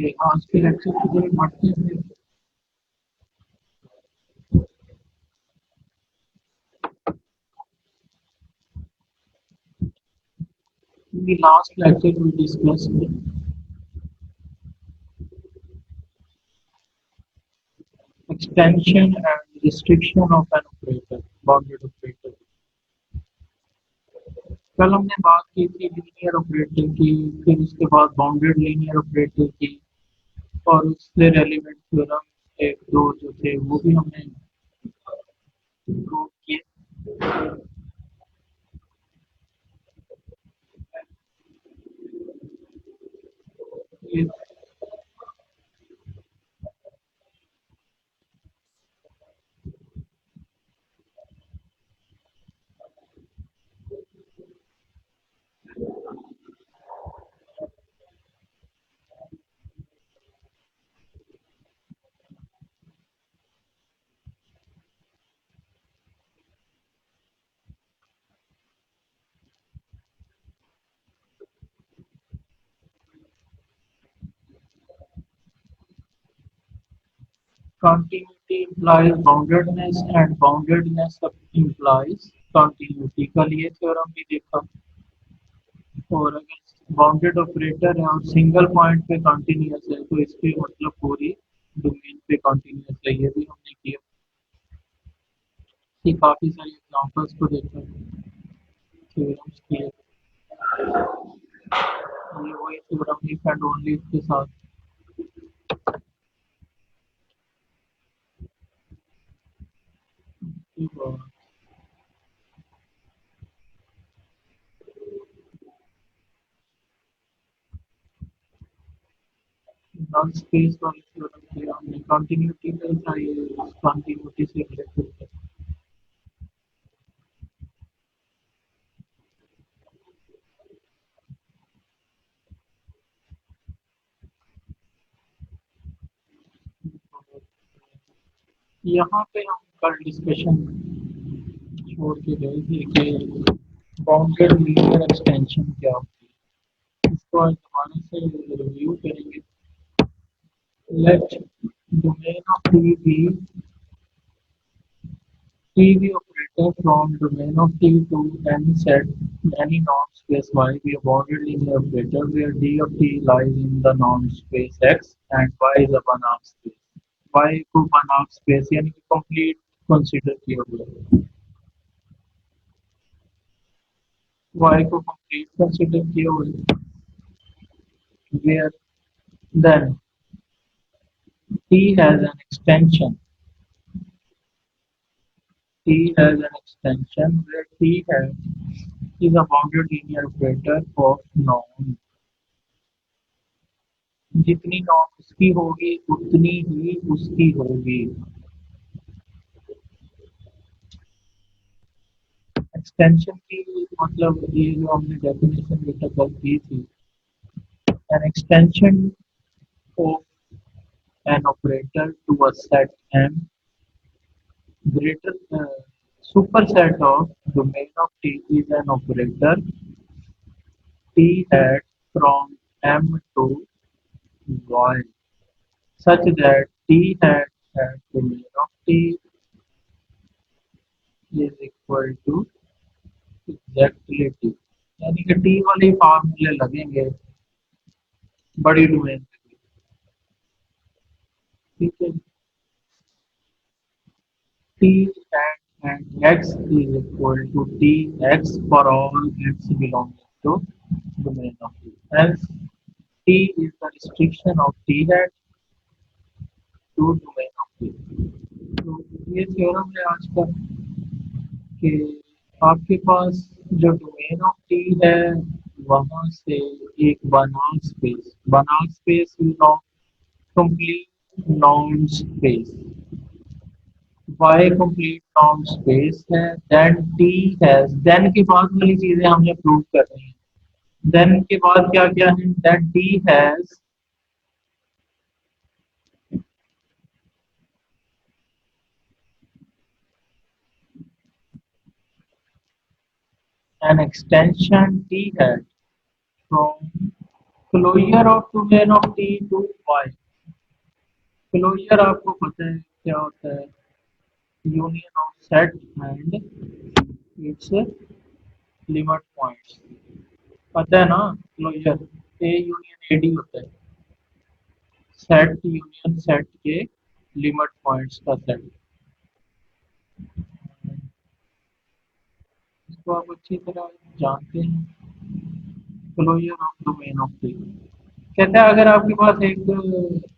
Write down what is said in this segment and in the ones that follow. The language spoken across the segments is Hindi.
ओके, आज के लेक्चर की तरफ बढ़ते हैं। In the last lecture we discussed extension and restriction of an operator, bounded operator. कल हमने बात की थी लीनियर ऑपरेटर की, फिर उसके बाद बाउंडेड लीनियर ऑपरेटर की, और उससे रेलिवेंट थ्योरम एक दो जो थे वो भी हमने प्रूव किए। ये continuity implies boundedness and boundedness implies continuity। कल ये थ्योरम भी देखा। और अगर बाउंडेड ऑपरेटर है और सिंगल पॉइंट पे कंटिन्यूअस है तो इसके मतलब पूरी डोमेन पे कंटिन्यूअस है, ये भी हमने किया कि काफी सारी एग्जांपल्स को देखा, थ्योरम्स किए। ये वही थ्योरम इफ एंड ओनली के साथ। नॉन स्पेस वाले थ्योरम किया हमने, कंटिन्यूटी में चाहिए, कंटिन्यूटी से रिलेटेड। यहाँ पे हम कल डिस्कशन छोड़ के गए थे कि बाउंडेड लीनियर एक्सटेंशन क्या होती है, इसको आज दोबारा से रिव्यू करेंगे। Let domain of T be operator from domain of T to any set, any non-space Y be a bounded linear operator where D of T lies in the non-space X and Y is a Banach space। Y को Banach space यानी कि complete consider किया हुआ है। Y को complete consider किया हुआ है where then T has an extension। T has an extension where T has is a bounded linear operator of norm। जितनी नॉर्म उसकी होगी उतनी ही उसकी होगी। एक्सटेंशन की मतलब ये जो हमने डेफिनेशन बेटा कल दी थी, an extension of an operator to a set M greater superset of domain of T is an operator T hat from M to Y such that T hat at domain of T is equal to exactly T, यानी कि टी वाले फार्मूले लगेंगे बड़ी डोमेन में। ठीक है, T and x is equal to T x for all x belonging to domain of T, hence T is the restriction of T hat to domain of T. तो ये थ्योरम है आज का कि आपके पास जो डोमेन ऑफ टी है वहां से एक बनाम space non complete non space Y complete non space है, देन टी हैज, देन के बाद वाली चीजें हमें प्रूव कर रही हैं। देन के बाद क्या क्या है, that T has an extension T hat from closure of domain of T to Y. Closure आपको पता है क्या होता है? Union of set and its limit points. पता है ना? Closure A union A D है। सेट यूनियन सेट के लिमिट पॉइंट्स का सेट। इसको आप अच्छी तरह जानते हैं। Closure of domain of T कहते हैं अगर आपके पास एक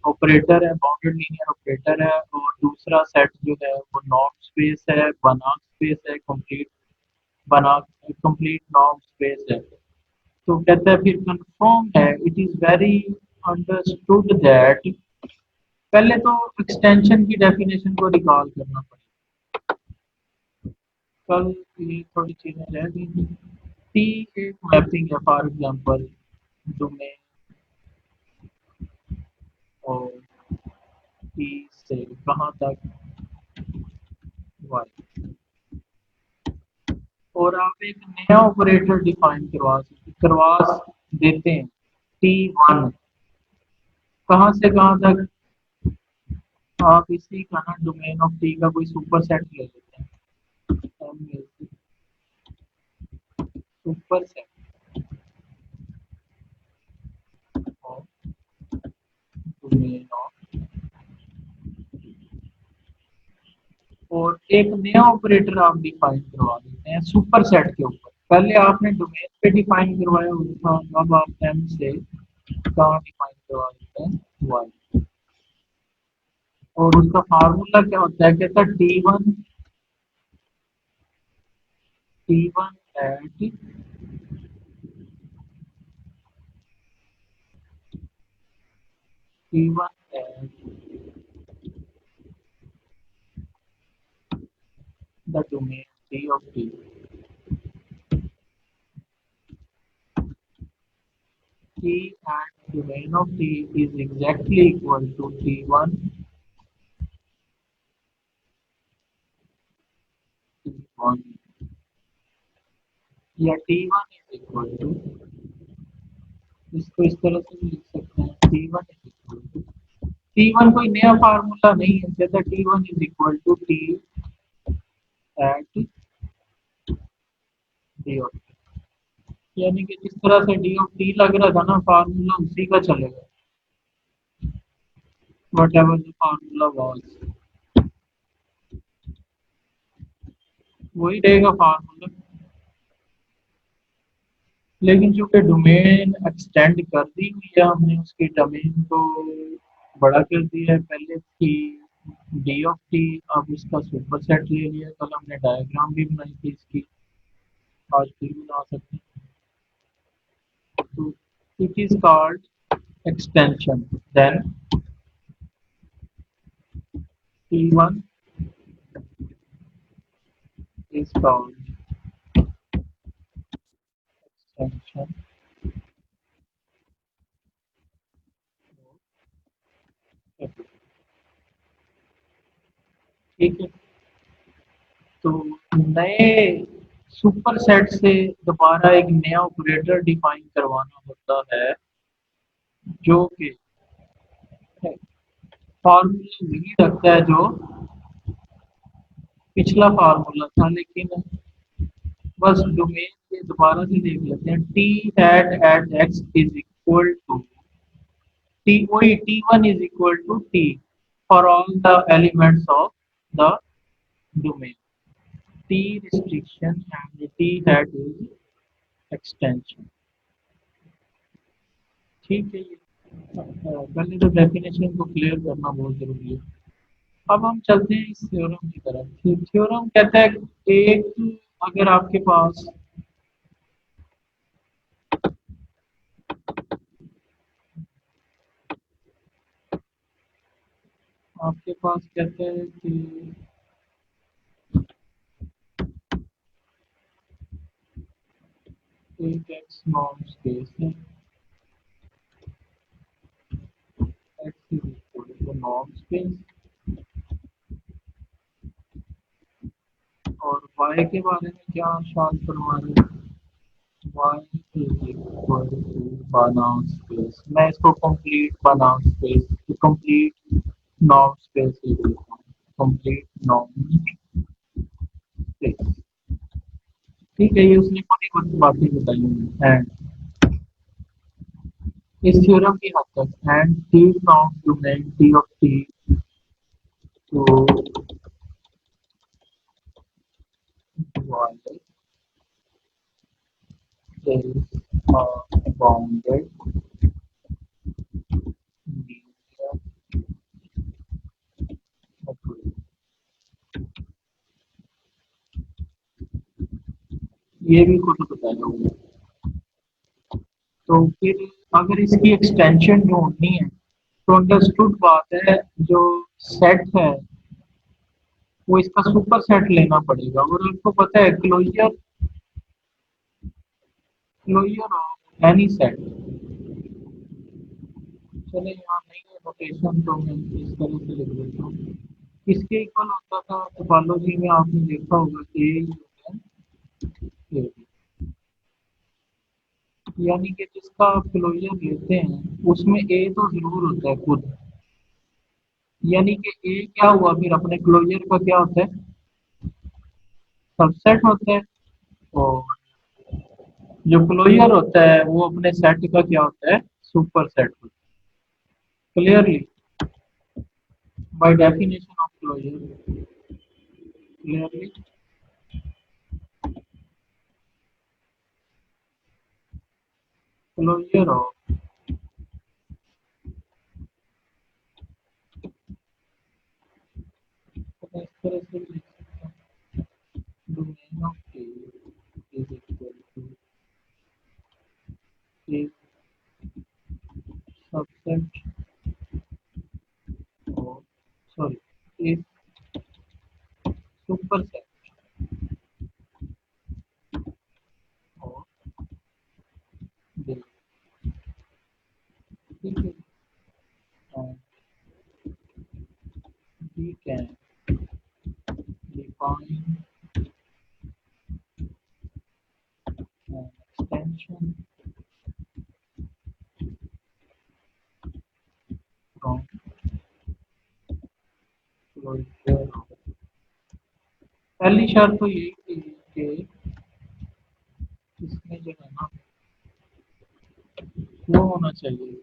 ऑपरेटर है, बाउंडेड लीनियर ऑपरेटर है, और दूसरा सेट जो है वो नॉर्म स्पेस है, बनाम स्पेस है, कंप्लीट बना कंप्लीट नॉर्म स्पेस है, तो कहते हैं फिर कंफर्म है, it is very understood that. पहले तो एक्सटेंशन की डेफिनेशन को रिकॉल करना पड़ेगा। कल ये थोड़ी चीजें रह गई थी। टी एक मैपिंग है, फॉर एग्जांपल डोमेन और टी से कहाँ तक वाई, और आप एक नया ऑपरेटर डिफाइन करवा देते हैं, टी वन कहाँ से कहाँ तक। आप इसी का ना डोमेन ऑफ टी का कोई सुपर सेट ले लेते हैं, super set of domain of, और एक नया ऑपरेटर आप डिफाइन करवा देते हैं सुपर सेट के ऊपर। पहले आपने डोमेन पे डिफाइन करवाया हुआ था, अब आप एम से कहाँ डिफाइन करवा देते हैं, वाई। और उसका फार्मूला क्या होता है? कहता है T one at T one at the domain T of T. T and domain of T is exactly equal to T1, T1 या T1 is equal to, इसको इस तरह से भी लिख सकते हैं, T1 is equal to, T1 कोई नया फार्मूला नहीं है, जैसा T1 is equal to T at D of T। यानी कि जिस तरह से D of T लग रहा था ना फार्मूला, उसी का चलेगा, whatever the formula was, वही रहेगा फार्मूला। लेकिन चूंकि डोमेन एक्सटेंड कर दी हुई है, हमने उसकी डोमेन को बड़ा कर दिया है, पहले थी डी ऑफ टी, अब इसका सुपर सेट ले लिया। कल हमने डायग्राम भी बनाई थी इसकी, आज फिर बना सकते हैं। तो it is called extension, then T one is called extension. ठीक है, तो नए सुपर सेट से दोबारा एक नया ऑपरेटर डिफाइन करवाना होता है, जो कि फार्मूला वही रखता है जो पिछला फार्मूला था, लेकिन बस डोमेन के दोबारा से देख लेते हैं। T at x is equal to T, वही T1 is equal to T for all the elements of the domain. T restriction and T hat is extension. ठीक है, ये पहले तो डेफिनेशन को क्लियर करना बहुत जरूरी है। अब हम चलते हैं इस थ्योरम की तरफ। थ्योरम कहता है कि एक, अगर आपके पास कहते हैं कि एक एक्स नॉर्म स्पेस है, X is equal to norm space, और वाई के बारे में क्या शायद फरमा रहे हैं, Y is equal to Banach space. मैं इसको complete Banach space, complete norm space ले लेता हूँ. Complete norm space. ठीक है, ये उसने पूरी बातें बताई हैं. एंड इस थ्योरम की हद तक and T from domain T of T to Y is a bounded linear operator. ये भी कुछ बताया हुआ है. तो फिर अगर इसकी एक्सटेंशन ढूंढनी है तो अंडरस्टूड बात है, जो सेट है वो इसका सुपर सेट लेना पड़ेगा. और आपको पता है closure closure of any set. चले यहाँ नहीं है नोटेशन तो मैं इस तरह से लिख देता हूँ. इसके इक्वल होता था टोपोलॉजी में आपने देखा होगा ए, यानी कि जिसका आप क्लोजर लेते हैं उसमें ए तो जरूर होता है खुद. यानी कि ए क्या हुआ फिर अपने क्लोजर का क्या होता है, सबसेट होता है. और जो क्लोजर होता है वो अपने सेट का क्या होता है, सुपर सेट होता है. Clearly by definition of closure. Clearly closure of इस तरह से लिख सकते हैं, domain of A is equal to A subset और सॉरी ए सुपर सेट और बी. ठीक है. And we can define an extension from closure. पहली शर्त तो यही थी कि इसमें जो है ना वो होना चाहिए,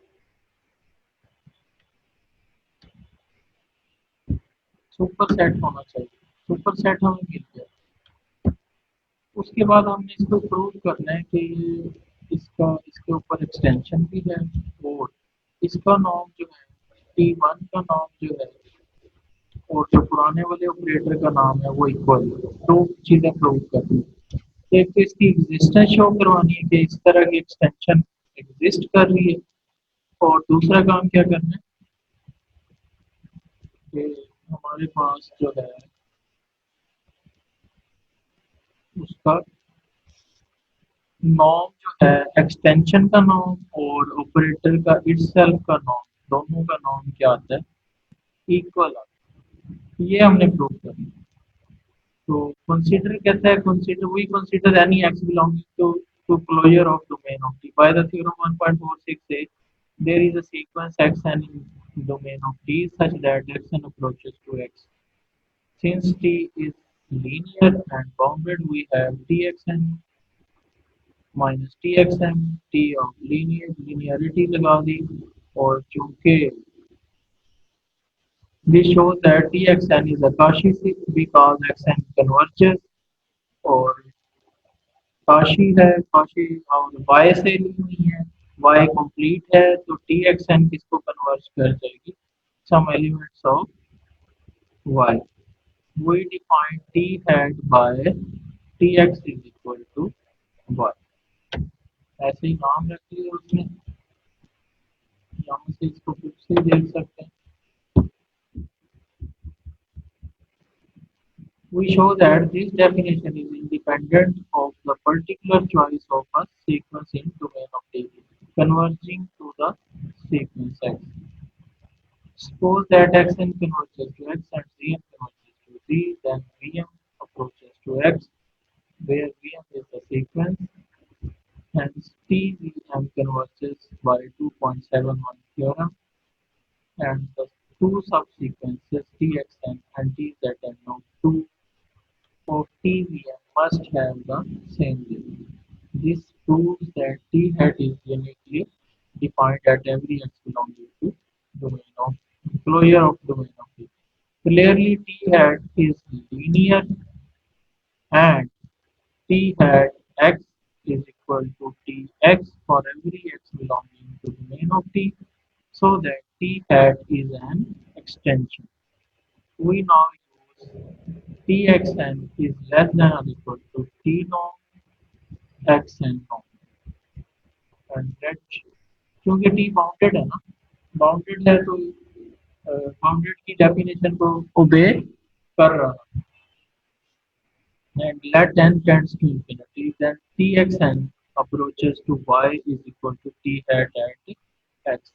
सुपर सेट होना चाहिए. सुपर सेट हमें मिल गया. उसके बाद हमने इसको प्रूव करना है कि इसका इसके ऊपर एक्सटेंशन भी है. और इसका नाम जो है टी वन का नाम जो है और जो पुराने वाले ऑपरेटर का नाम है वो इक्वल है. दो चीजें प्रूव करनी है. एक तो इसकी एग्जिस्टेंस शो करवानी है कि इस तरह की एक्सटेंशन एग्जिस्ट कर रही है. और दूसरा काम क्या करना है कि हमारे पास जो है उसका नॉर्म जो है एक्सटेंशन का नॉर्म और ऑपरेटर का इटसेल्फ का नॉर्म, दोनों का नॉर्म क्या आता है, इक्वल आता है. ये हमने प्रूव करना है. तो कंसीडर कहता है, consider we consider any x belonging to closure of domain of T by the theorem 1.46 से there is a sequence xn in domain of T such that xn approaches to x. Since T is linear and bounded, we have Txn minus Txm, T of linearity लगा दी. और चूंकि this shows that Txn is a Cauchy because xn converges. और काशी है, काशी और वाई से ली हुई है. वाई कंप्लीट है तो टी एक्स एन किसको कन्वर्ट कर जाएगी, some elements of Y. we define t hat by tx is equal to y. ऐसे ही नाम रख लिया उसने. यहाँ से इसको फिर से देख सकते हैं. We show that this definition is independent of the particular choice of a sequence in domain of T converging to the sequence X. Suppose that Xn converges to X and Cn converges to Z, then Vm approaches to X, where Vm is the sequence, hence TVM converges by 2.71 theorem, and the two subsequences Txn and Tzn of 2 of TVM must have the same value. This proves that T hat is uniquely defined at every x belonging to domain of closure of domain of T. Clearly, T hat is linear and T hat x is equal to Tx for every x belonging to domain of T, so that T hat is an extension. We now use Txn is less than or equal to T norm xn norm, and that क्योंकि T बाउंडेड है ना, बाउंडेड है तो बाउंडेड की डेफिनेशन को ओबे कर रहा, and let n tends to infinity, then Txn approaches to y is equal to T hat at x.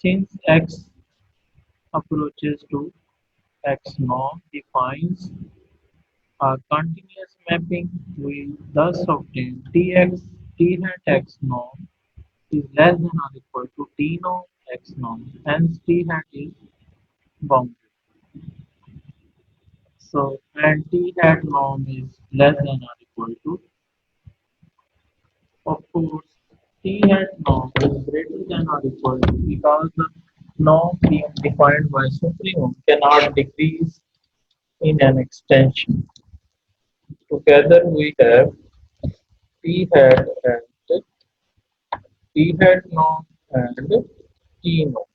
Since x approaches to x norm defines a continuous mapping, we thus obtain T hat x norm is less than or equal to T norm x norm, hence T hat is bounded. So, and T hat norm is less than or equal to, of course, T hat norm is greater than or equal to, because the norm being defined by supremum cannot decrease in an extension. Together we have T hat and T hat norm and T norm.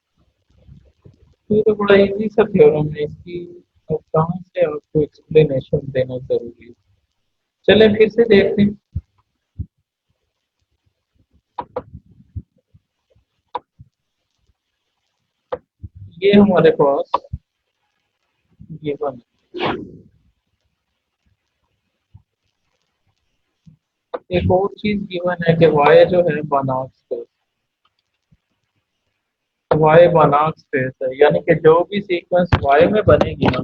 तो ये तो बड़ा इजी सा थ्योरम है, इसकी अब कहाँ से आपको एक्सप्लेनेशन देना जरूरी है। चलें फिर से देखते हैं। ये हमारे पास गिवन है। एक और चीज गिवन है कि y जो है बनाक स्पेस, y बनाक स्पेस है, यानी कि जो भी सीक्वेंस y में बनेगी ना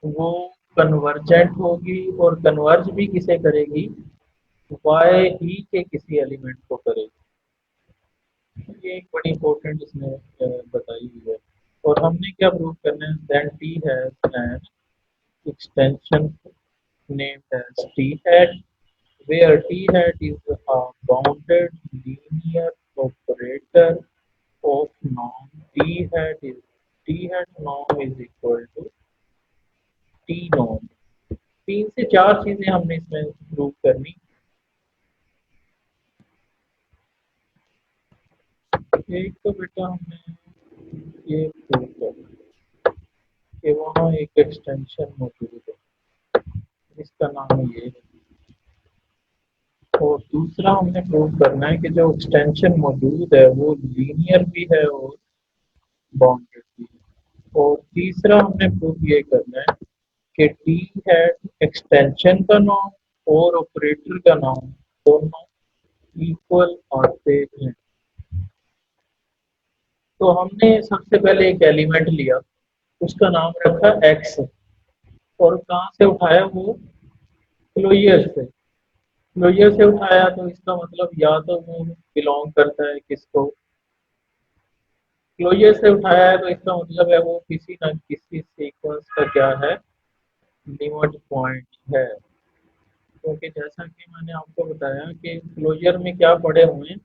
वो कन्वर्जेंट होगी, और कन्वर्ज भी किसे करेगी, y ही के किसी एलिमेंट को करेगी। ये एक बड़ी इंपॉर्टेंट इसने बताई हुई है। और हमने क्या प्रूव करना है, then T has an extension named as T hat, where T hat is a bounded linear operator of norm. T hat norm is equal to T norm. तीन से चार चीजें हमने इसमें प्रूव करनी। एक तो बेटा हमने ये प्रूव करना कि वहाँ एक एक्सटेंशन मौजूद है, इसका नाम ये है। और दूसरा हमने प्रूव करना है कि जो एक्सटेंशन मौजूद है वो लीनियर भी है और बाउंडेड भी है। और तीसरा हमने प्रूव ये करना है कि टी हैट एक्सटेंशन का नाम और ऑपरेटर का नाम दोनों इक्वल आते हैं। तो हमने सबसे पहले एक एलिमेंट लिया, उसका नाम रखा एक्स, और कहाँ से उठाया, वो क्लोजर से। क्लोजर से उठाया तो इसका मतलब या तो वो बिलोंग करता है किसको, क्लोजर से उठाया है तो इसका मतलब है वो किसी न किसी सीक्वेंस का क्या है, लिमिट पॉइंट है। क्योंकि जैसा कि मैंने आपको बताया कि क्लोजर में क्या पड़े हुए हैं,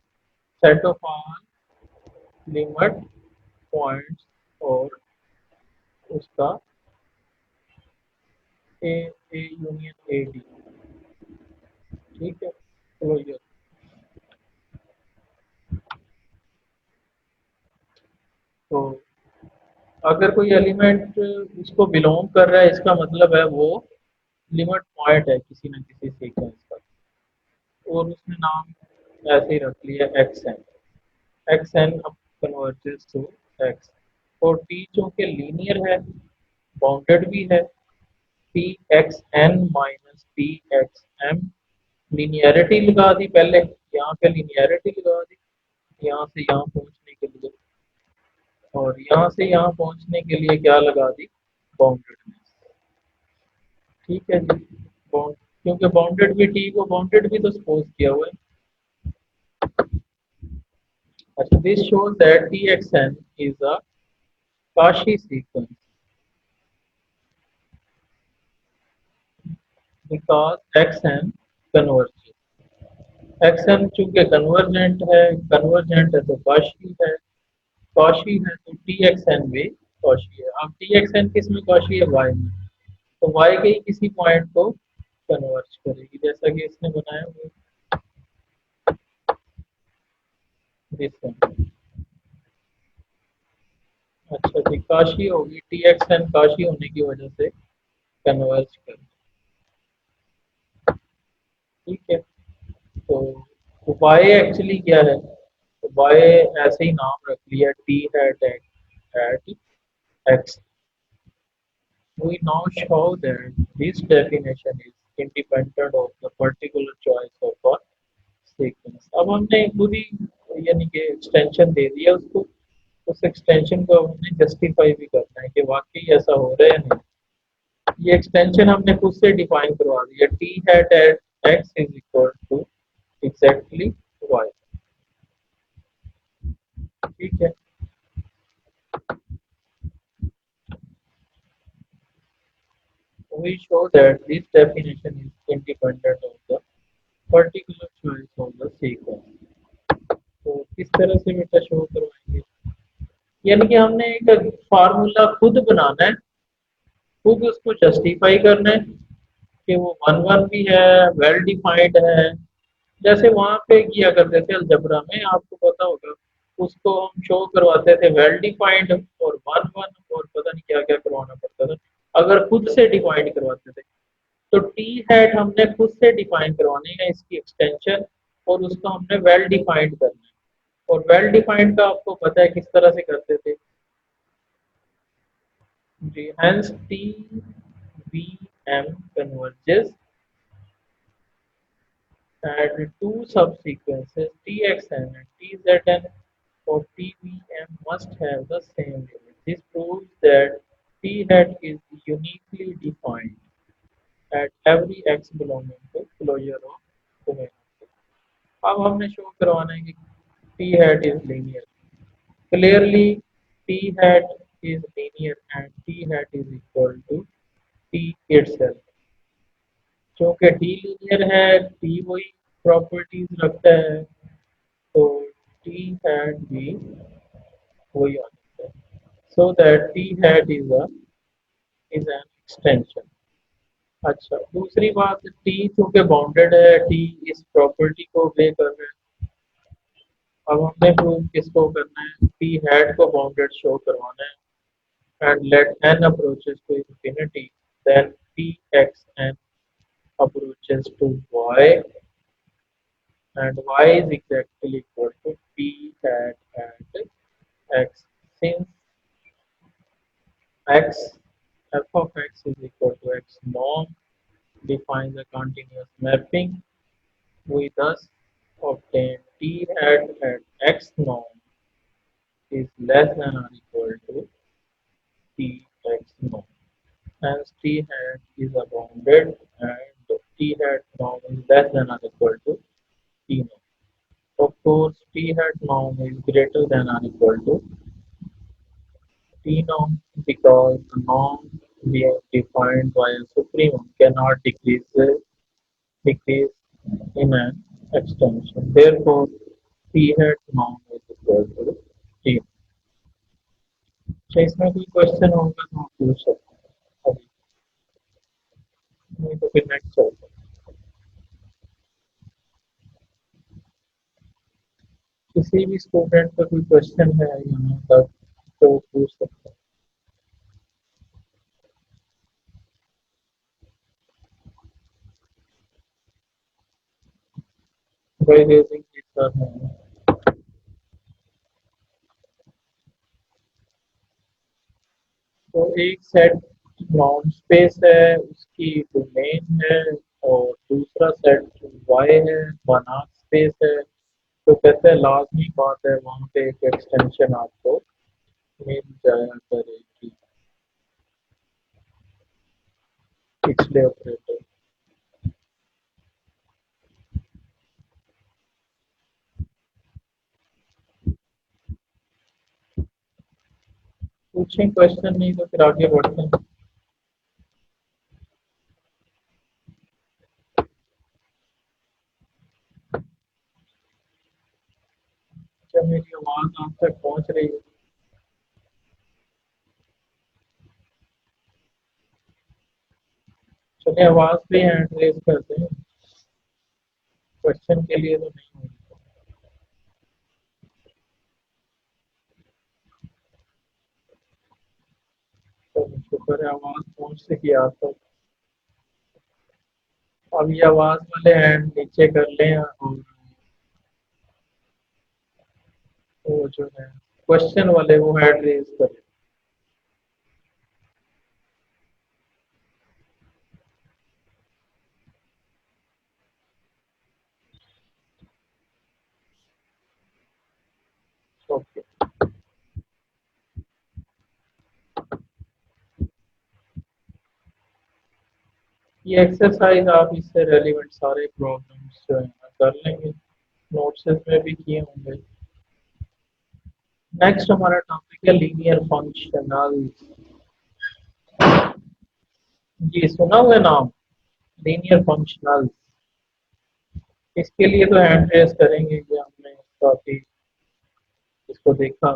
set of all limit points और उसका ए यूनियन ए डी, ठीक है, क्लोजर। तो अगर कोई एलिमेंट उसको बिलोंग कर रहा है, इसका मतलब है वो लिमिट पॉइंट है किसी न किसी सीक्वेंस का, और उसने नाम ऐसे ही रख लिया एक्स एन अब कन्वर्जेस टू एक्स। और टी चूंकि लीनियर है, बाउंडेड भी है, T x n minus T x m, linearity लगा दी पहले, यहाँ पे लीनियरिटी लगा दी यहाँ से यहाँ पहुँचने के लिए, और यहाँ से यहाँ पहुँचने के लिए क्या लगा दी, बाउंडेडनेस। ठीक है जी, बाउंड, क्योंकि बाउंडेड भी टी को बाउंडेड भी तो सपोज किया हुआ है, अच्छा, this shows that Txn is a Cauchy sequence because Xn converges. Xn चूंकि कन्वर्जेंट है तो Cauchy है, Cauchy है तो Txn भी Cauchy है। अब Txn किस में Cauchy है? Y में। तो Y के ही किसी पॉइंट को कन्वर्ज करेगी, जैसा कि इसने बनाया हुआ दिस वन। अच्छा जी, काशी होगी, Txn काशी होने की वजह से कन्वर्ज कर। ठीक है, तो उपाय एक्चुअली क्या है? उपाय ऐसे ही नाम रख लिया, T hat at x. We now show that this definition is independent of the particular choice of a sequence. अब हमने पूरी यानी कि एक्सटेंशन दे दिया उसको, उस एक्सटेंशन को हमने जस्टिफाई भी करना है कि वाकई ऐसा हो रहा है या नहीं। ये एक्सटेंशन हमने खुद से डिफाइन करवा दिया, T hat at x is equal to exactly Y. ठीक है, we show that this definition is independent of the particular choice of the sequence। तो किस तरह से बेटा शो करवाएंगे? यानी कि हमने एक फार्मूला खुद बनाना है, खुद उसको जस्टिफाई करना है कि वो वन वन भी है, वेल डिफाइंड है। जैसे वहां पे किया करते थे अलजबरा में, आपको पता होगा, उसको हम शो करवाते थे वेल डिफाइंड और वन वन और पता नहीं क्या क्या करवाना पड़ता था अगर खुद से डिफाइंड करवाते थे। तो टी हैट हमने खुद से डिफाइन करवानी है इसकी एक्सटेंशन, और उसको हमने वेल डिफाइंड करना है। और वेल डिफाइंड का आपको पता है किस तरह से करते थे जी? Hence T V M converges and two subsequences Txn and Tzn for TVM must have the same limit. This proves that T hat is uniquely defined at every x belonging to closure of domain। अब हमने शो करवाना है कि T hat is linear। Clearly, T hat is linear and T hat is equal to T itself। क्योंकि टी लीनियर है, टी वही प्रॉपर्टीज रखता है, तो टी हैट भी वही आ जाता है। So that T hat is an extension. अच्छा, दूसरी बात, टी चूंकि बाउंडेड है, टी इस प्रॉपर्टी को obey कर रहा है। अब हमने प्रूव किसको करना है? टी हैट को बाउंडेड शो करवाना है and let n approaches to infinity, then T x n approaches to y and y is exactly equal to t hat at x, since x f of x is equal to x norm defines a continuous mapping. We thus obtain t hat at x norm is less than or equal to t x norm. Hence t hat is a bounded and t hat norm is less than or equal to t norm. Of course, T hat norm is greater than or equal to T norm because the norm being defined by a supremum cannot decrease in an extension. Therefore, T hat norm is equal to T। अच्छा, इसमें कोई क्वेश्चन होगा तो आप पूछ सकते हैं अभी, नहीं तो फिर नेक्स्ट चलते हैं। किसी भी स्टूडेंट का कोई क्वेश्चन है यहाँ तक तो पूछ सकते हैं। By raising it hand। तो एक सेट नॉन स्पेस है, उसकी डोमेन है, और दूसरा सेट वाई है, बनाम स्पेस है। तो कहते हैं लाजमी बात है वहाँ पे एक एक्सटेंशन आपको मिल जाया करेगी, पिछले ऑपरेटर। पूछें क्वेश्चन, नहीं तो फिर आगे बढ़ते हैं। क्या मेरी आवाज आप तक पहुंच रही है? चलिए आवाज पे हैंड रेज करते हैं, क्वेश्चन के लिए तो नहीं होगी। तो शुक्र है आवाज पहुंच सकी आप तक। अब ये आवाज वाले हैंड नीचे कर लें और वो जो है क्वेश्चन वाले वो हैंड रेज करें। ओके। ये एक्सरसाइज आप इससे रेलिवेंट सारे प्रॉब्लम्स जो है ना कर लेंगे, नोट्स में भी किए होंगे। नेक्स्ट हमारा टॉपिक है लीनियर फंक्शनल। जी सुना हुआ है नाम, लीनियर फंक्शनल। इसके लिए तो हैंड रेस करेंगे कि हमने काफी इसको देखा,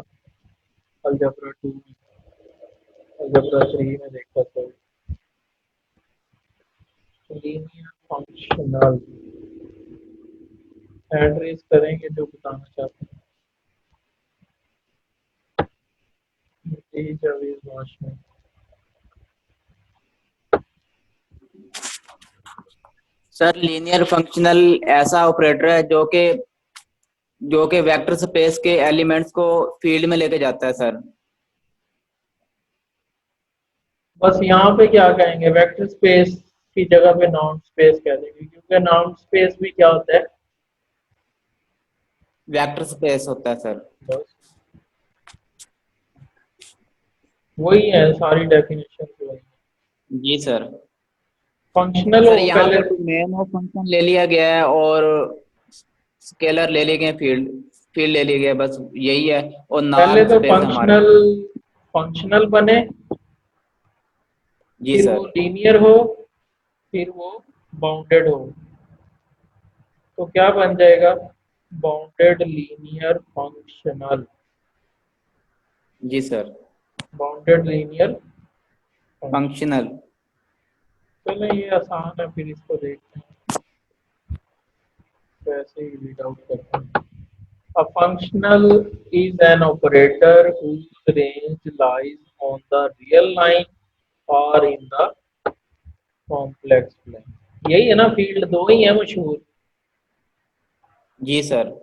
अलजेब्रा 2 में, अलजेब्रा 3 में देखा। तो लीनियर फंक्शनल हैंड रेस करेंगे जो बताना चाहते हैं। जी जावेद वाशमी। सर लीनियर फंक्शनल ऐसा ऑपरेटर है जो कि वेक्टर स्पेस के एलिमेंट्स को फील्ड में लेके जाता है सर। बस यहाँ पे क्या कहेंगे, वेक्टर स्पेस की जगह पे नाउन स्पेस कह देंगे, क्योंकि नाउन स्पेस भी क्या होता है, वेक्टर स्पेस होता है सर। बस वही है, सारी डेफिनेशन वही है। जी सर। फंक्शनल सर हो यहाँ पहले। पे तो नेम ऑफ फंक्शन ले लिया गया है और स्केलर ले लिए गए, फील्ड फील्ड ले लिए गए, बस यही है। और पहले नाम तो स्पेस है हमारे फंक्शनल पास। फंक्शनल बने, जी फिर वो सर। लीनियर हो, फिर वो बाउंडेड हो। तो क्या बन जाएगा, बाउंडेड लीनियर फंक्शनल। जी sir. Bounded linear function. Functional. चलो ये आसान है, फिर इसको देखते हैं, तो ऐसे ही रीड आउट करते हैं। A functional is an operator whose range lies on the real line or in the complex line। यही है ना, फील्ड दो ही है मशहूर। जी sir.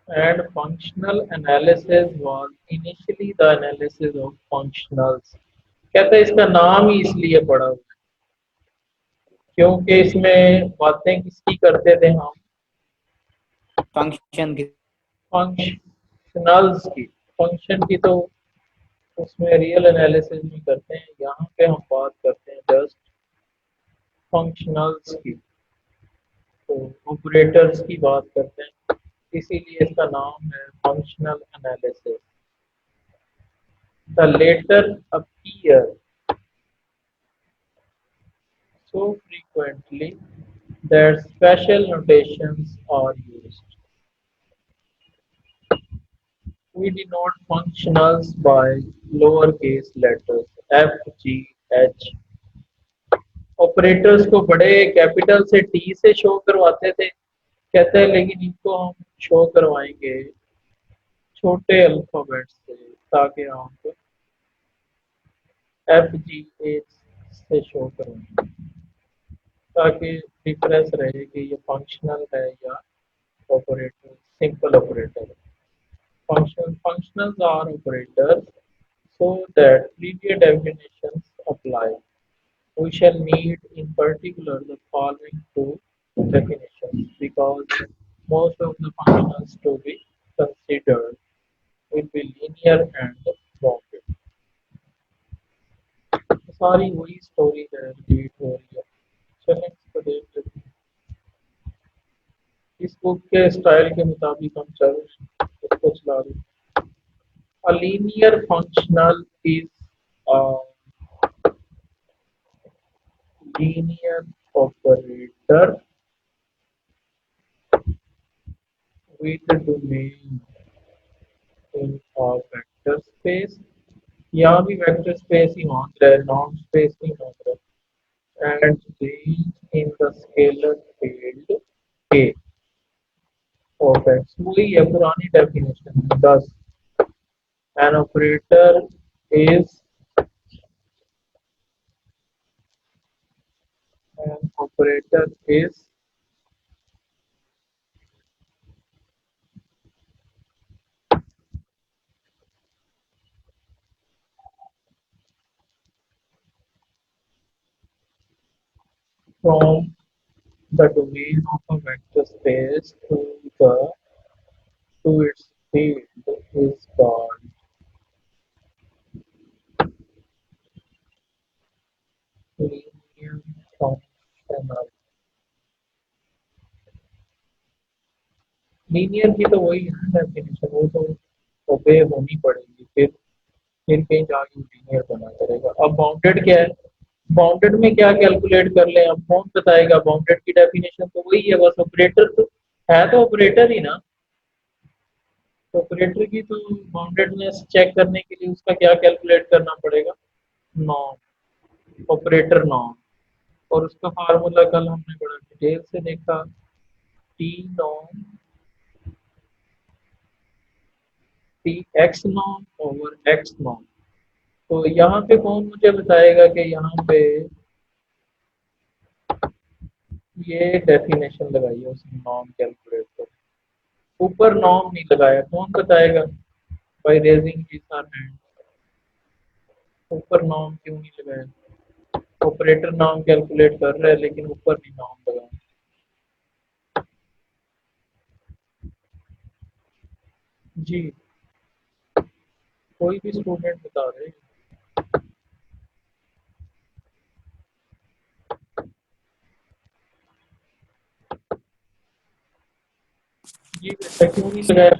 And functional analysis was initially the analysis of functionals। कहते हैं इसका नाम ही इसलिए पड़ा हुआ है क्योंकि इसमें बातें किसकी करते थे हम, फंक्शन की। फंक्शनल्स की। फंक्शन की तो उसमें रियल एनालिसिस में करते हैं, यहाँ पे हम बात करते हैं जस्ट फंक्शनल्स की, तो ऑपरेटर्स की बात करते हैं, इसीलिए इसका नाम है functional analysis. The latter appear so frequently that special notations are used. We denote functionals by lowercase letters f, g, h। Operators को बड़े कैपिटल से टी से शो करवाते थे, कहते हैं, लेकिन इनको हम शो करवाएंगे छोटे अल्फाबेट से, ताकि हम एफ जी एच से शो करवाएंगे, ताकि डिफरेंस रहे कि ये फंक्शनल है या ऑपरेटर, सिंपल ऑपरेटर है। Functionals are operators so that previous definitions apply. We shall need in particular the following two definitions because most of the functions to be considered will be linear and bounded। सारी वही स्टोरी है, रिपीट हो रही है। चलें इसको देख लेते हैं। इस बुक के स्टाइल के मुताबिक हम चल इसको चला रहे हैं। A linear functional is a linear operator with a domain in a vector space. यहाँ भी वेक्टर स्पेस ही मांग रहा है, नॉन स्पेस नहीं मांग रहा है। And range in the scalar field के ऑफ एक्स, वही है पुरानी definition. 10 an operator is an operator is from the domain of a vector space to its field is called linear functional। Linear की तो वही है ना डेफिनेशन, वो तो ओबे होनी पड़ेगी, फिर कहीं जाके लीनियर बना करेगा। अब बाउंडेड क्या है, बाउंडेड में क्या कैलकुलेट कर ले, अब कौन बताएगा? बाउंडेड की डेफिनेशन तो वही है, बस ऑपरेटर तो है, तो ऑपरेटर ही ना। तो ऑपरेटर की तो बाउंडेडनेस चेक करने के लिए उसका क्या कैलकुलेट करना पड़ेगा? Norm, operator norm. और उसका फार्मूला कल हमने बड़ा डिटेल से देखा, T norm, T x norm over x norm. तो यहाँ पे कौन मुझे बताएगा कि यहाँ पे ये डेफिनेशन लगाई है उसने नॉर्म कैलकुलेट कर, ऊपर नॉर्म नहीं लगाया, कौन बताएगा? बाय रेजिंग हिज और हैंड। ऊपर नॉर्म क्यों नहीं लगाया? ऑपरेटर नॉर्म कैलकुलेट कर रहा है लेकिन ऊपर नहीं नॉर्म लगाया। जी, कोई भी स्टूडेंट बता रहे हैं। जी बेटा, क्यों नहीं लगाया?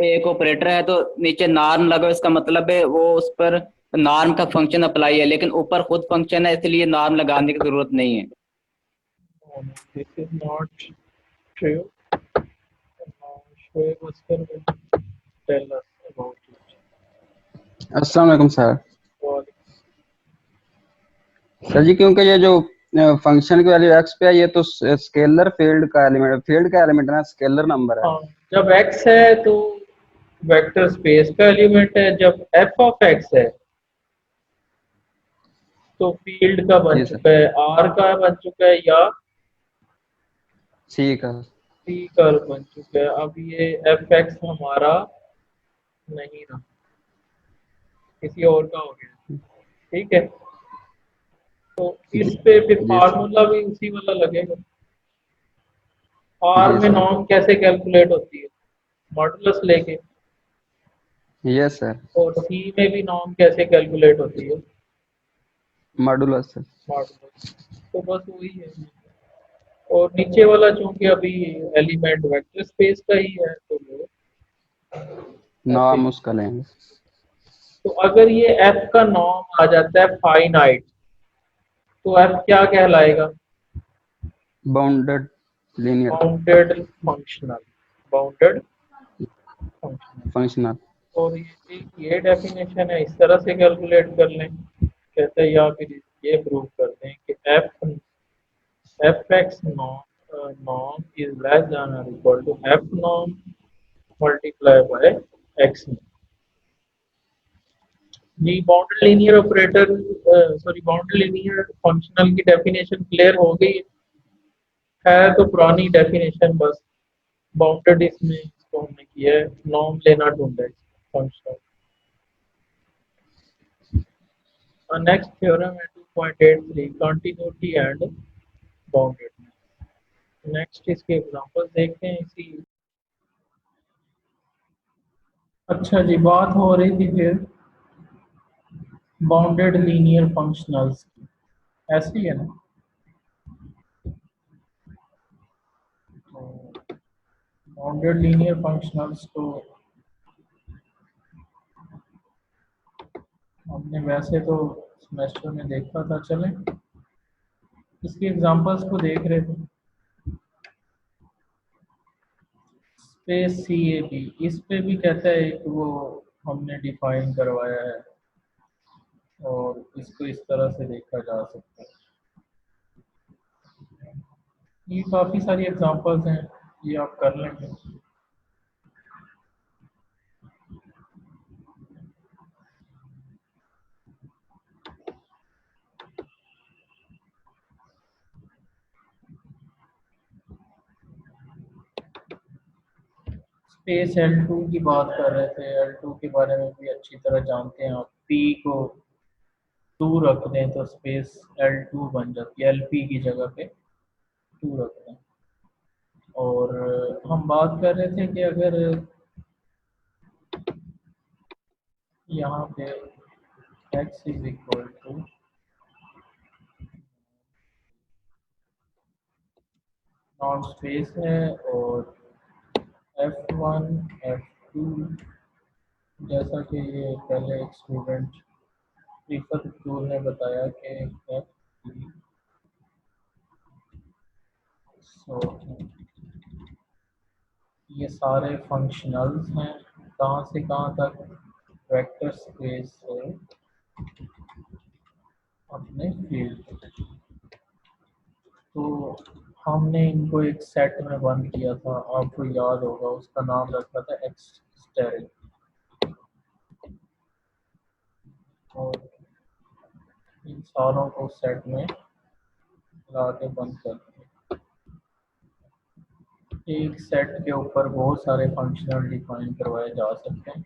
एक ऑपरेटर है तो नीचे नॉर्म लगा, इसका मतलब है वो उस पर नॉर्म का फंक्शन अप्लाई है, लेकिन ऊपर खुद फंक्शन है इसलिए नॉर्म लगाने की जरूरत नहीं है। This is not true. Shoaib Oscar will tell us about it। अस्सलाम वालेकुम सर। और सर जी, क्योंकि ये जो फंक्शन की वैल्यू एक्स पे है, ये तो स्केलर फील्ड का एलिमेंट है, फील्ड का एलिमेंट है ना, स्केलर नंबर है। हाँ, जब x है तो वेक्टर स्पेस का एलिमेंट है, जब f ऑफ x है तो फील्ड का बन जी सर, चुका है, r का बन चुका है, या ठीक है। c का बन चुका है। अब ये एफ एक्स हमारा नहीं रहा, किसी और का हो गया। ठीक है, तो इस पे फिर जी सर। फार्मूला भी उसी वाला लगेगा। आर जी में सर। नॉर्म कैसे कैलकुलेट होती है? मॉडुलस लेके। Yes sir. और सी में भी नॉर्म कैसे कैलकुलेट होती है? Modulus sir. मॉडुलस। तो बस वही है। और नीचे वाला चूंकि अभी एलिमेंट वेक्टर स्पेस का ही है तो वो ऐसे। नाम उसका लेंगे। तो अगर ये एफ का नॉर्म आ जाता है फाइनाइट, तो एफ क्या कहलाएगा? Bounded linear bounded functional. Bounded functional. Functional. और ये डेफिनेशन है, इस तरह से कैलकुलेट कर लें, कहते हैं, या फिर ये प्रूव कर दें कि F X norm is less than और equal to F norm multiply by X. जी, bounded linear operator, sorry bounded linear functional की डेफिनेशन क्लियर हो गई है तो पुरानी डेफिनेशन बस बाउंडेड इसमें इसको हमने किया है, नॉर्म लेना ढूंढा है फंक्शनल। नेक्स्ट थ्योरम है 2.83 कंटिन्यूटी एंड बाउंडेडनेस। नेक्स्ट इसके एग्जांपल्स देखते हैं इसी। अच्छा जी, बात हो रही थी फिर बाउंडेड लीनियर फंक्शनल्स की, ऐसी है ना? बाउंडेड लीनियर फंक्शनल्स तो हमने वैसे तो सेमेस्टर में देखा था, चलें इसकी एग्जांपल्स को देख रहे थे। स्पेस सी ए बी, इस पे भी कहता है कि वो हमने डिफाइन करवाया है और इसको इस तरह से देखा जा सकता है। ये काफ़ी सारी एग्जांपल्स हैं, ये आप कर लेंगे। स्पेस L2 की बात कर रहे थे, L2 के बारे में भी अच्छी तरह जानते हैं आप। P को 2 रख दें तो स्पेस L2 बन जाती है, LP की जगह पे 2 रख दें। और हम बात कर रहे थे कि अगर यहाँ पे x इज इक्वल टू नॉन स्पेस है और F1 F2, जैसा कि ये पहले एक स्टूडेंट रिफत टूल ने बताया कि F3 सो ये सारे फंक्शनल्स हैं कहाँ से कहाँ तक, वेक्टर स्पेस से अपने फील्ड। तो हमने इनको एक सेट में बंद किया था, आपको याद होगा, उसका नाम रखा था एक्स स्टेरिक। और इन सारों को सेट में ला के बंद कर दिया। एक सेट के ऊपर बहुत सारे फंक्शनल डिफाइन करवाए जा सकते हैं,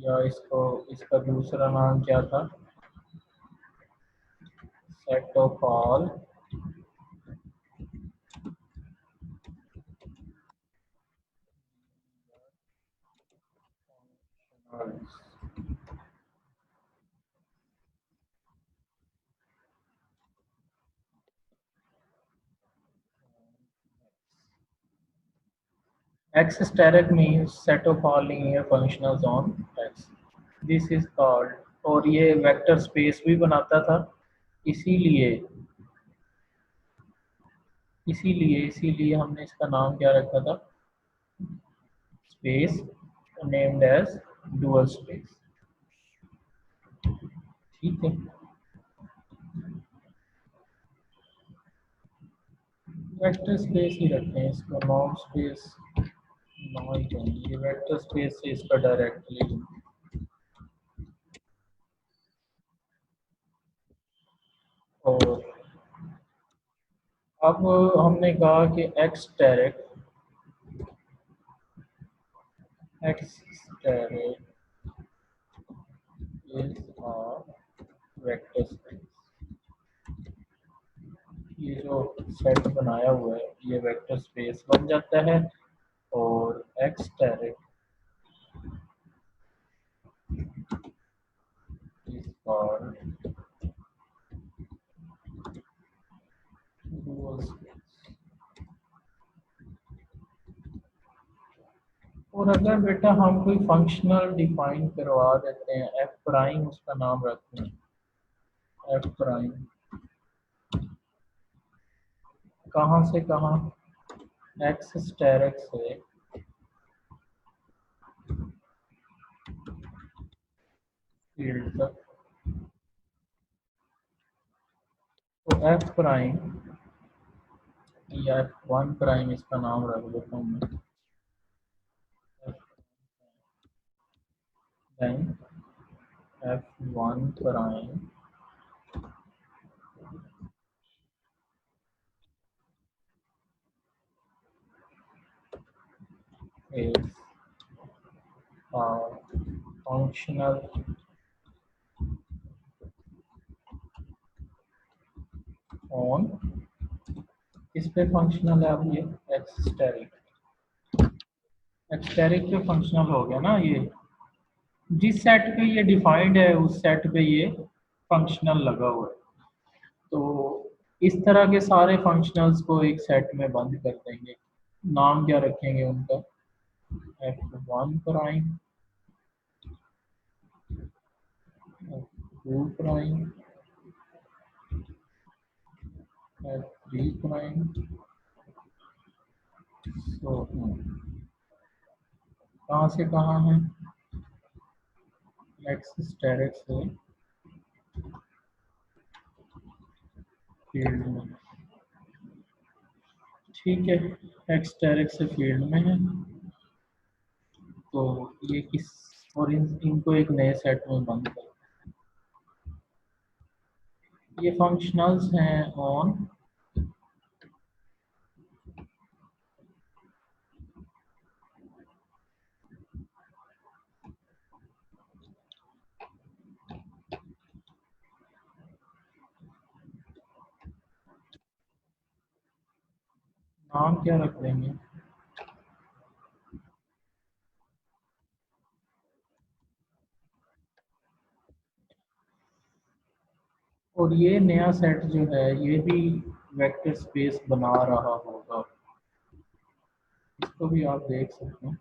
या इसका दूसरा नाम क्या था, set of all functionals. X steric means set of all linear functionals on X. This is called, और ये वेक्टर स्पेस भी बनाता था, इसीलिए इसीलिए हमने इसका नाम क्या रखा था, space, named as dual space. ठीक है, वेक्टर स्पेस ही रखते हैं इसको, नॉन स्पेस ना ही कहेंगे, ये वेक्टर स्पेस से इसका डायरेक्टली। और अब हमने कहा कि x direct is a vector space. ये जो सेट बनाया हुआ है ये वेक्टर स्पेस बन जाता है, और x direct is called dual space. और अगर बेटा हम कोई फंक्शनल डिफाइन करवा देते हैं, एफ प्राइम उसका नाम रखते हैं, एफ प्राइम कहाँ से कहाँ, एक्स स्टेरिक से फील्ड तक। तो एफ प्राइम या F1 प्राइम इसका नाम रख देता हूँ मैं, then F1 prime is a functional on, इस पे फंक्शनल है। अब ये एक्सटेरिक पे फंक्शनल हो गया ना, ये जिस सेट पे ये डिफाइंड है उस सेट पे ये फंक्शनल लगा हुआ है। तो इस तरह के सारे फंक्शनल्स को एक सेट में बंद कर देंगे, नाम क्या रखेंगे उनका, F1 prime 2 prime at 3 prime, so कहाँ से कहाँ है, एक्स स्टेरिक से फील्ड में, ठीक है, एक्स स्टेरिक से फील्ड में है, तो ये किस, और इनको एक नए सेट में बंद कर, ये फंक्शनल्स हैं ऑन नाम क्या रख देंगे, और ये नया सेट जो है ये भी वेक्टर स्पेस बना रहा होगा, इसको भी आप देख सकते हैं,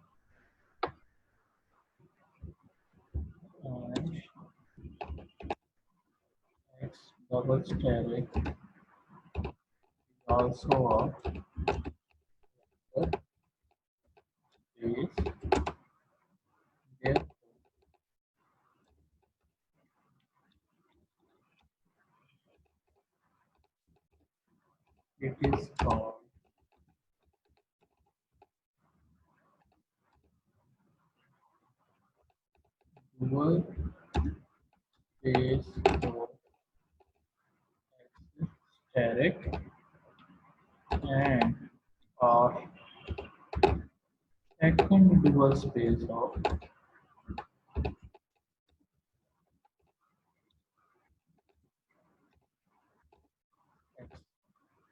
x double steric also of space, there it is called dual space for x steric and or second dual space of x,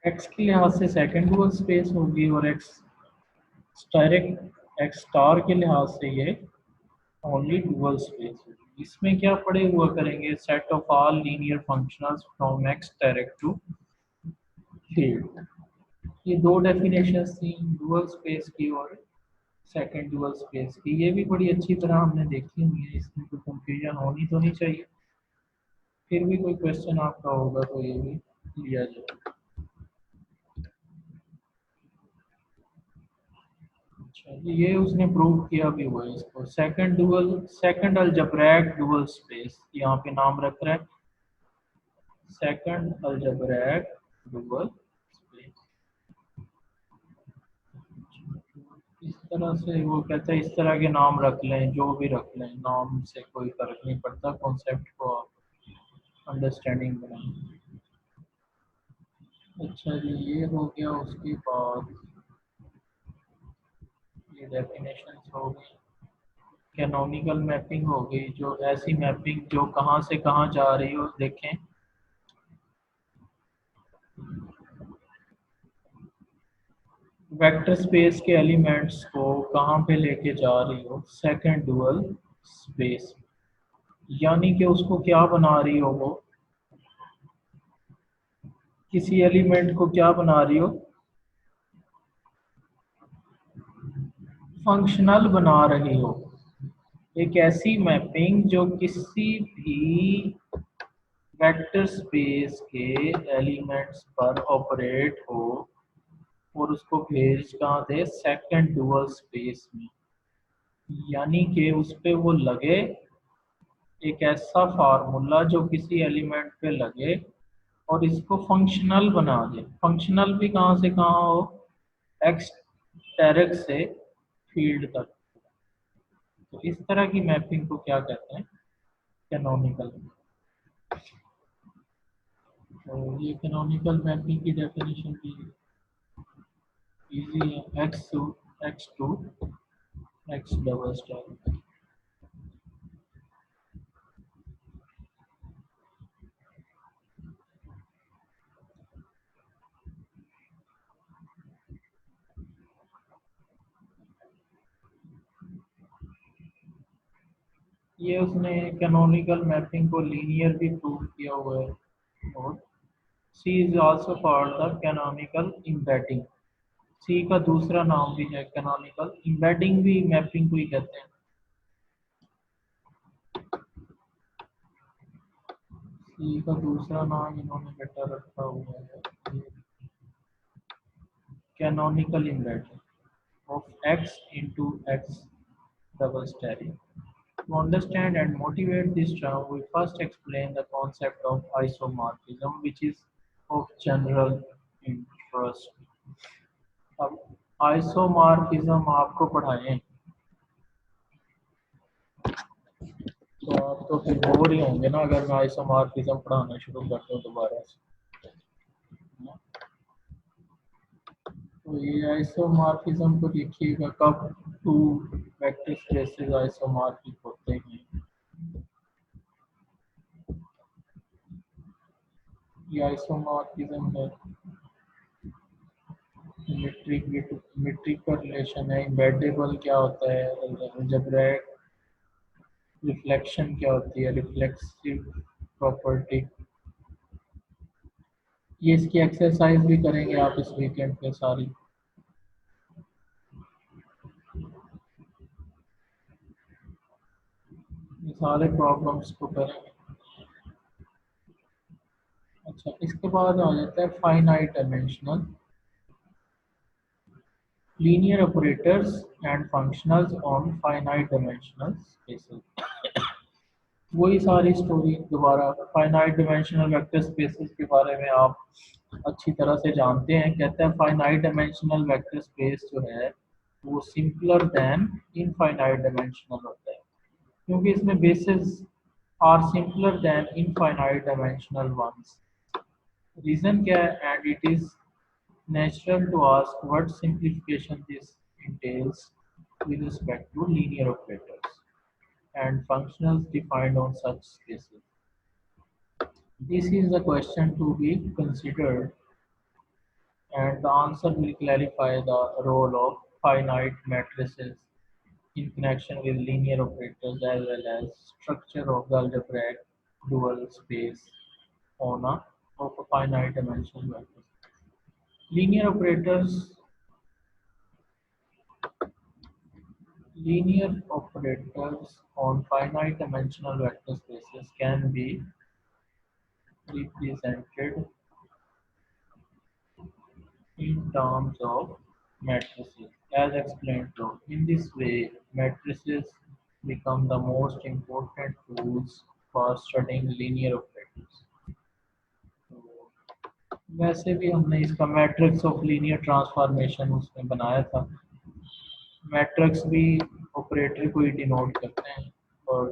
x के लिहाज से सेकंड डुअल स्पेस होगी और x स्टेरिक x स्टार के लिहाज से ये ओनली डुअल स्पेस होगी। इसमें क्या पड़े हुआ करेंगे, set of all linear functionals from x asterisk to field, ये दो डेफिनेशंस थी डुअल स्पेस की और सेकंड डुअल स्पेस की, ये भी बड़ी अच्छी तरह हमने देखी हुई है, इसमें कोई कंफ्यूजन होनी तो नहीं चाहिए, फिर भी कोई क्वेश्चन आपका होगा तो ये भी लिया जाए। अच्छा जी, ये उसने प्रूव किया भी हुआ है इसको, second dual, second algebraic dual space, यहाँ पे नाम रख रहा है सेकंड अलजेब्रिक डुअल स्पेस, इस तरह से वो कहता है इस तरह के नाम रख लें, जो भी रख लें, नाम से कोई फर्क नहीं पड़ता, कॉन्सेप्ट को आप अंडरस्टैंडिंग बनाएं। अच्छा जी, ये हो गया, उसके बाद ये डेफिनेशंस हो गई, कैनोनिकल मैपिंग हो गई, जो ऐसी मैपिंग जो कहाँ से कहाँ जा रही हो, देखें वेक्टर स्पेस के एलिमेंट्स को कहाँ पे लेके जा रही हो, सेकंड डुअल स्पेस, यानी कि उसको क्या बना रही हो, वो किसी एलिमेंट को क्या बना रही हो, फंक्शनल बना रही हो, एक ऐसी मैपिंग जो किसी भी वेक्टर स्पेस के एलिमेंट्स पर ऑपरेट हो और उसको भेज कहाँ दे, सेकंड डुअल स्पेस में, यानी कि उस पे वो लगे एक ऐसा फार्मूला जो किसी एलिमेंट पे लगे और इसको फंक्शनल बना दे, फंक्शनल भी कहाँ से कहाँ हो, एक्स डायरेक्ट से फील्ड तक, तो इस तरह की मैपिंग को क्या कहते हैं, कैनोनिकल। तो ये कैनोनिकल मैपिंग की डेफिनेशन भी इजी है, X to X double star, ये उसने कैनोनिकल मैपिंग को लीनियर भी प्रूव किया हुआ है, और C is also called the canonical embedding, C का दूसरा नाम भी है कैनोनिकल एम्बेडिंग, भी मैपिंग को ही कहते हैं। सी का दूसरा नाम इन्होंने बेटा रखा हुआ है canonical inverter of x into x double stereo. To understand and motivate this term, we first explain the concept of isomorphism, which is of general interest. अब आइसोमॉर्फिज्म आपको पढ़ाएं तो आप तो फिर बोर ही होंगे ना अगर मैं आइसोमॉर्फिज्म पढ़ाना शुरू कर दूं दोबारा से। तो ये आइसोमॉर्फिज्म को देखिएगा कब टू वेक्टर स्पेसेस आइसोमॉर्फिक होते हैं। ये आइसोमॉर्फिज्म है मीट्रिक का रिलेशन है। एम्बेडेबल क्या होता है, अलजेब्रिक रिफ्लेक्शन क्या होती है, रिफ्लेक्सिव प्रॉपर्टी। ये इसकी एक्सरसाइज भी करेंगे आप इस वीकेंड पे सारी। ये सारे प्रॉब्लम्स को करेंगे। अच्छा, इसके बाद आ जाता है finite dimensional linear operators and functionals on finite dimensional spaces. वही सारी स्टोरी दोबारा। फाइनाइट डायमेंशनल वेक्टर स्पेसेस के बारे में आप अच्छी तरह से जानते हैं। कहता है फाइनाइट डायमेंशनल वेक्टर स्पेस जो है वो सिंपलर देन इनफाइनाइट डायमेंशनल होता है क्योंकि इसमें basis are simpler than infinite dimensional ones. Reason क्या है? And it is natural to ask what simplification this entails with respect to linear operators and functionals defined on such spaces. This is the question to be considered, and the answer will clarify the role of finite matrices in connection with linear operators as well as structure of the algebraic dual space on of a finite dimensional vector. Linear operators Linear operators on finite dimensional vector spaces can be represented in terms of matrices, as explained below. In this way, matrices become the most important tools for studying linear operators. वैसे भी हमने इसका मैट्रिक्स ऑफ लीनियर ट्रांसफॉर्मेशन उसमें बनाया था। मैट्रिक्स भी ऑपरेटर को ही डिनोट करते हैं और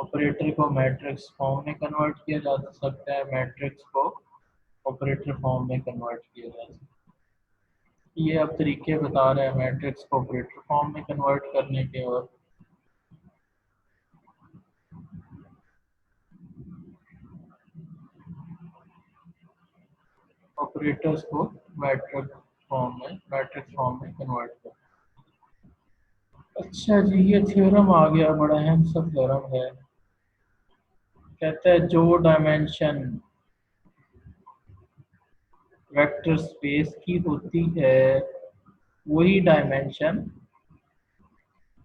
ऑपरेटर को मैट्रिक्स फॉर्म में कन्वर्ट किया जा सकता है, मैट्रिक्स को ऑपरेटर फॉर्म में कन्वर्ट किया जा सकता है। ये अब तरीके बता रहे हैं मैट्रिक्स को ऑपरेटर फॉर्म में कन्वर्ट करने के और ऑपरेटर्स को मैट्रिक्स फॉर्म में कन्वर्ट कर। अच्छा जी, ये थ्योरम आ गया, बड़ा अहम सा थ्योरम है। कहता है जो डायमेंशन वेक्टर स्पेस की होती है वही डायमेंशन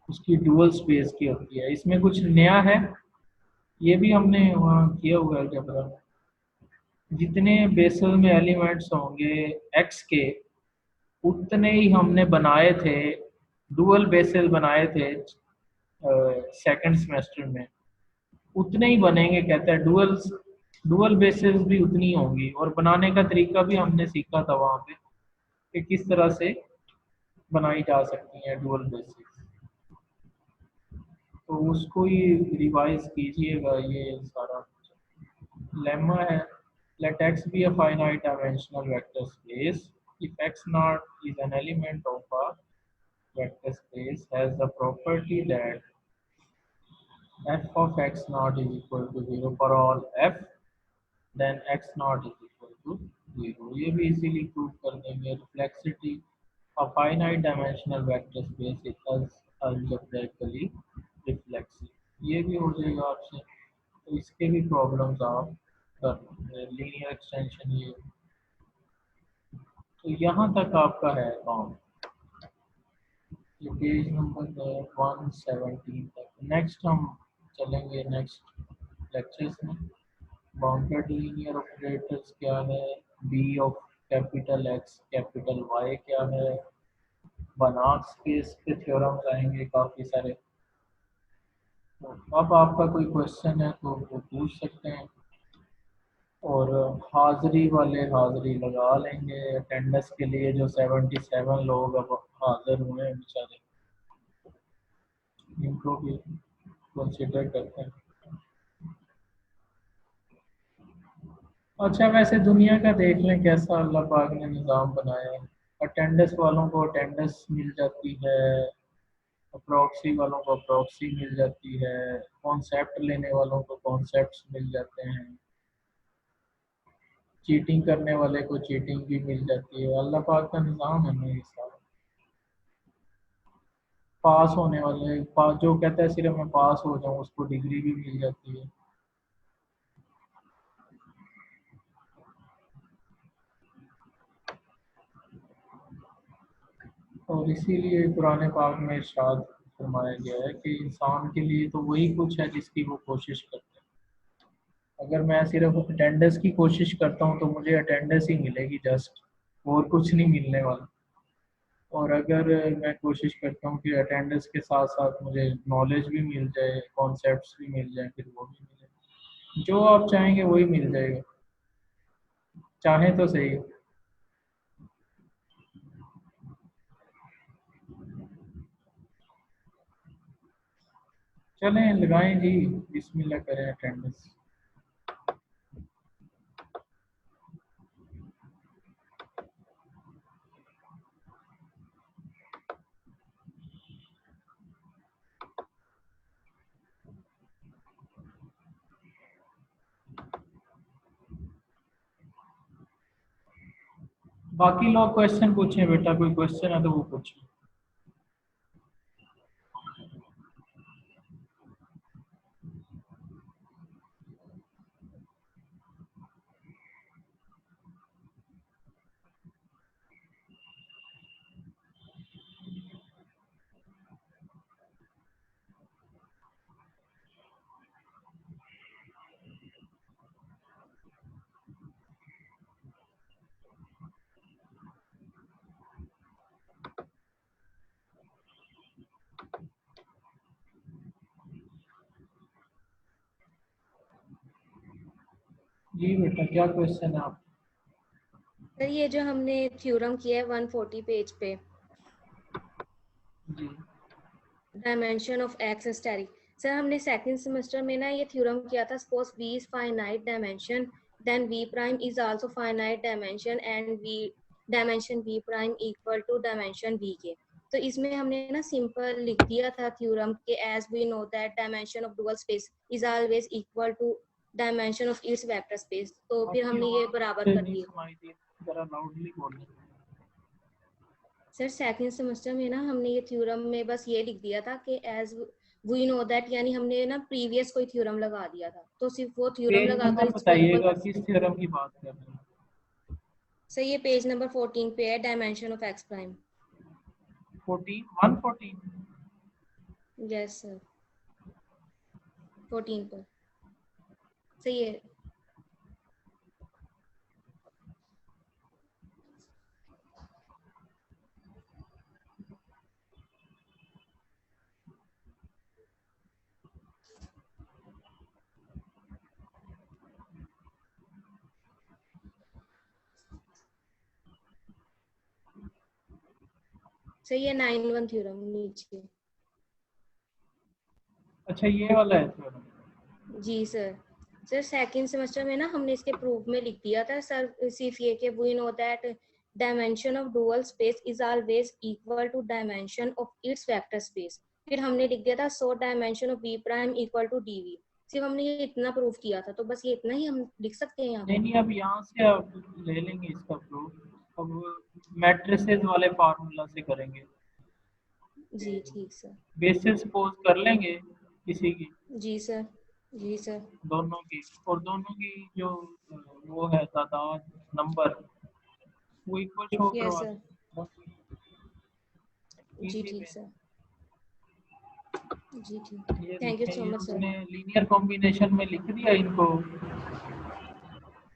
उसकी डुअल स्पेस की होती है। इसमें कुछ नया है, ये भी हमने वहाँ किया हुआ है। जब जितने बेसल में एलिमेंट्स होंगे एक्स के उतने ही हमने बनाए थे, डुअल बेसल बनाए थे सेकंड सेमेस्टर में, उतने ही बनेंगे। कहता है डुअल बेसिस भी उतनी होंगी और बनाने का तरीका भी हमने सीखा था वहाँ पे कि किस तरह से बनाई जा सकती है डुअल बेसिस। तो उसको ही रिवाइज कीजिएगा। ये सारा लेमा है। let x be a finite dimensional vector space if x naught is an element of a vector space has the property that f of x naught is equal to 0 for all f, then x naught is equal to 0. ये भी इजीली प्रूव कर देंगे। रिफ्लेक्सिटी a finite dimensional vector space is algebraically reflexive, ये भी हो जाएगा आपसे। तो इसके भी प्रॉब्लम्स आप कर लीनियर एक्सटेंशन। ये तो यहाँ तक आपका है काम, ये पेज नंबर 117 तक। नेक्स्ट हम चलेंगे नेक्स्ट लेक्चर्स में। बाउंडेड लीनियर ऑपरेटर्स क्या है, B of capital X capital Y क्या है, बनार्स केस के थ्योरम्स आएंगे काफ़ी सारे। तो अब आपका कोई क्वेश्चन है तो वो पूछ सकते हैं, और हाज़िरी वाले हाज़िरी लगा लेंगे अटेंडेंस के लिए। जो 77 लोग अब हाज़िर हुए हैं बेचारे, इनको भी कंसिडर करते हैं। अच्छा, वैसे दुनिया का देख लें कैसा अल्लाह पाक ने निज़ाम बनाया है। अटेंडेंस वालों को अटेंडेंस मिल जाती है, प्रॉक्सी वालों को प्रॉक्सी मिल जाती है, कॉन्सेप्ट लेने वालों को कॉन्सेप्ट्स मिल जाते हैं, चीटिंग करने वाले को चीटिंग भी मिल जाती है। अल्लाह पाक का निज़ाम है ना ये सारा। पास होने वाले जो कहता है सिर्फ मैं पास हो जाऊँ उसको डिग्री भी मिल जाती है। और इसीलिए कुरान पाक में इरशाद फरमाया गया है कि इंसान के लिए तो वही कुछ है जिसकी वो कोशिश करता है। अगर मैं सिर्फ अटेंडेंस की कोशिश करता हूँ तो मुझे अटेंडेंस ही मिलेगी जस्ट, और कुछ नहीं मिलने वाला। और अगर मैं कोशिश करता हूँ कि अटेंडेंस के साथ साथ मुझे नॉलेज भी मिल जाए, कॉन्सेप्ट्स भी मिल जाए, फिर वो भी मिले। जो आप चाहेंगे वही मिल जाएगा, चाहें तो सही। चलें लगाएं जी, बिस्मिल्लाह करें अटेंडेंस। बाकी लोग क्वेश्चन पूछें बेटा, कोई क्वेश्चन है तो वो पूछें। जी बेटा, क्या क्वेश्चन है आप? सर ये जो हमने थ्योरम किया है 140 पेज पे, जी dimension of X asterisk, sir हमने सेकंड सेमेस्टर में ना ये थ्योरम किया था। Suppose v is finite dimension, then v prime is also finite dimension and v dimension v prime equal to dimension v के। तो इसमें हमने ना सिंपल लिख दिया था थ्योरम के, as we know that dimension of dual space is always equal to dimension of its vector space. तो फिर आपकी हमने ये आवाज़ बराबर से कर नहीं दिया। सुनाई दी, जरा लाउडली बोलें। सर सेकंड सेमेस्टर में ना हमने ये थ्योरम में बस ये लिख दिया था कि एज वी नो दैट, यानी हमने ना प्रीवियस कोई थ्योरम लगा दिया था, तो सिर्फ वो थ्योरम पेज लगाकर नंबर इसको इक्वल बताइएगा, कर किस सकते हैं। थ्योरम की बात कर रहे हैं? सर ये पेज नंबर 14 पे है, dimension of ex prime. 114। Yes sir, 14 पर। सही है। सही है, 9-1 थ्योरम नीचे। अच्छा, ये वाला है थ्योरम। जी सर। सर सेकंड सेमेस्टर में ना हमने इसके प्रूफ में लिख दिया था सर, सिर्फ ये कि we know that dimension of dual space is always equal to dimension of its vector space. फिर हमने लिख दिया था so dimension of v prime equal to dv। सिर्फ हमने ये इतना प्रूफ किया था, तो बस ये इतना ही हम लिख सकते हैं यहाँ नहीं पे। नहीं, अब यहाँ से आप ले लेंगे इसका प्रूफ। अब मैट्रिसेस वाले फार्मूला से करेंगे। जी ठीक सर। बेसिस सपोज कर लेंगे किसी की, जी सर। जी सर। दोनों की, और दोनों की जो वो है तादाद, नंबर, वो इक्वल शो यस करवा सर। दें। जी इजी ठीक में। सर। जी ठीक, ये थैंक यू देखें, सो ये मच सर। हमने लीनियर कॉम्बिनेशन में लिख दिया इनको।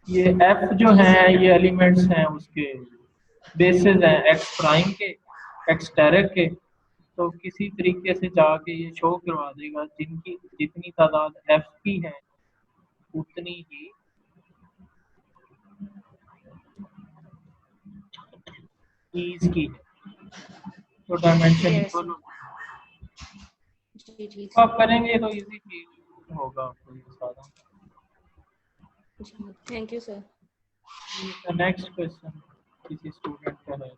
ये एफ जो जी है सर। ये एलिमेंट्स हैं उसके, बेसिस हैं एक्स प्राइम के, एक्स डायरेक्ट के। तो किसी तरीके से जाके ये शो करवा देगा जिनकी जितनी तादाद एफ की है उतनी ही ईज की है, तो डायमेंशन यस इक्वल सर। हो जाएगा। जी ठीक तो आप सर। करेंगे तो इजी चीज होगा आपको ये सारा। जी thank you sir. Next question किसी स्टूडेंट का है।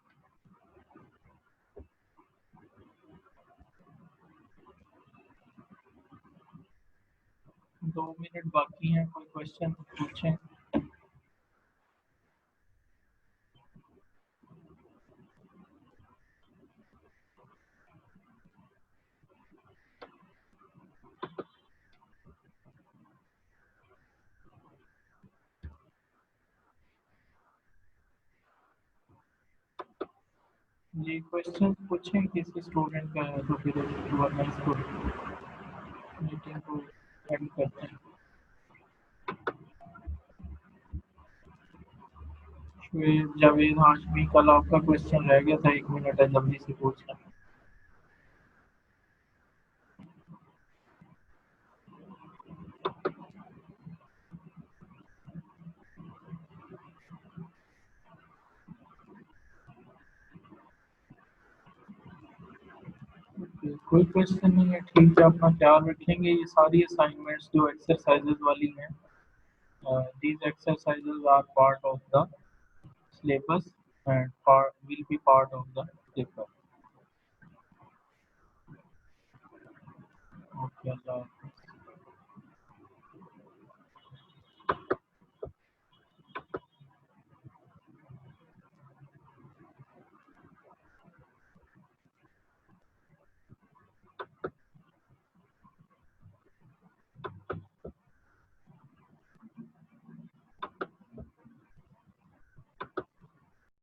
2 मिनट बाकी हैं, कोई क्वेश्चन पूछें। जी क्वेश्चन पूछें किसी स्टूडेंट का है तो फिर वरना इसको मीटिंग को एंड करते हैं। शुएब जावेद हाशमी, कल आपका क्वेश्चन रह गया था, 1 मिनट है, जल्दी से पूछना। कोई क्वेश्चन नहीं है, ठीक है, अपना ख्याल रखेंगे। ये सारी असाइनमेंट्स जो एक्सरसाइजेज वाली हैं, these exercises are part of the syllabus and will be part of the paper. Okay, Allah Hafiz.